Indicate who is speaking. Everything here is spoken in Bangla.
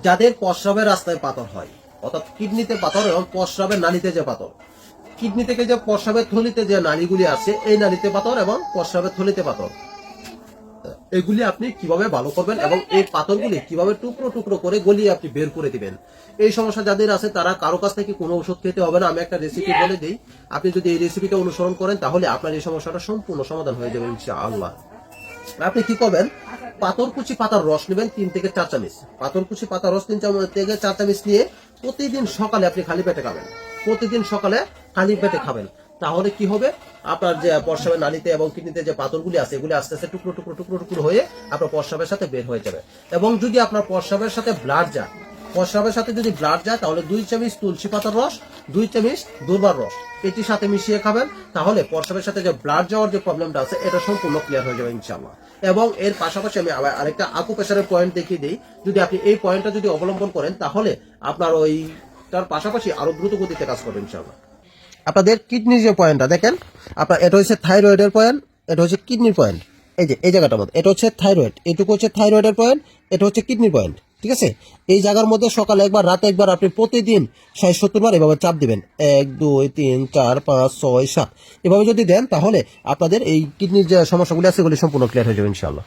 Speaker 1: যাদের প্রস্রাবের রাস্তায় পাথর হয়, অর্থাৎ কিডনিতে পাথর এবং প্রস্রাবের নালীতে যে পাথর, কিডনি থেকে যে প্রস্রাবের থলিতে যে নালীগুলি আছে এই নালীতে পাথর এবং প্রস্রাবের থলিতে পাথর, এগুলি আপনি কিভাবে ভালো করবেন এবং এই পাথরগুলি কিভাবে টুকরো টুকরো করে গলিয়ে আপনি বের করে দিবেন। এই সমস্যা যাদের আছে তারা কারো কাছ থেকে কোনো ওষুধ খেতে হবে না। আমি একটা রেসিপি বলে দিই, আপনি যদি এই রেসিপিটা অনুসরণ করেন তাহলে আপনার এই সমস্যাটা সম্পূর্ণ সমাধান হয়ে যাবে ইনশাআল্লাহ। আপনি কি করবেন, পাথরকুচি পাতার রস নেবেন 3 থেকে 4 চামচ। পাথরকুচি পাতার রস 3 থেকে 4 চামচ নিয়ে প্রতিদিন সকালে আপনি খালি পেটে খাবেন। প্রতিদিন সকালে খালি পেটে খাবেন। তাহলে কি হবে, আপনার যে প্রস্রাবের নালীতে এবং কিডনিতে যে পাথরগুলি আছে এগুলি আস্তে আস্তে টুকরো টুকরো টুকরো টুকরো হয়ে আপনার প্রস্রাবের সাথে বের হয়ে যাবে। এবং যদি আপনার প্রস্রাবের সাথে ব্লাড যায়, প্রস্রাবের সাথে যদি ব্লাড যায় তাহলে 2 চামচ তুলসী পাতার রস, 2 চামচ দুর্বার রস এটির সাথে মিশিয়ে খাবেন। তাহলে প্রস্রাবের সাথে যে ব্লাড যাওয়ার যে প্রবলেমটা আছে এটা সম্পূর্ণ ক্লিয়ার হয়ে যাবে ইনশাআল্লাহ। এবং এর পাশাপাশি আমি আরেকটা আকুপ্রেশারের পয়েন্ট দেখিয়ে দিই। যদি আপনি এই পয়েন্টটা যদি অবলম্বন করেন তাহলে আপনার তার পাশাপাশি আরো দ্রুত গতিতে কাজ করবে ইনশাআল্লাহ। আপনাদের কিডনির যে পয়েন্টটা দেখেন, আপনার এটা হচ্ছে থাইরয়েডের পয়েন্ট, এটা হচ্ছে কিডনির পয়েন্ট। এই যে এই জায়গাটার মধ্যে এটা হচ্ছে থাইরয়েড, এটুকু হচ্ছে থাইরয়েডের পয়েন্ট, এটা হচ্ছে কিডনির পয়েন্ট। ঠিক আছে, এই জায়গার মধ্যে সকালে একবার রাতে একবার আপনি প্রতিদিন 60-70 বার এভাবে চাপ দিবেন। 1 2 3 4 5 6 7 এভাবে যদি দেন তাহলে আপনাদের এই কিডনির যে সমস্যাগুলি আছে সেগুলি সম্পূর্ণ ক্লিয়ার হয়ে যাবে ইনশাআল্লাহ।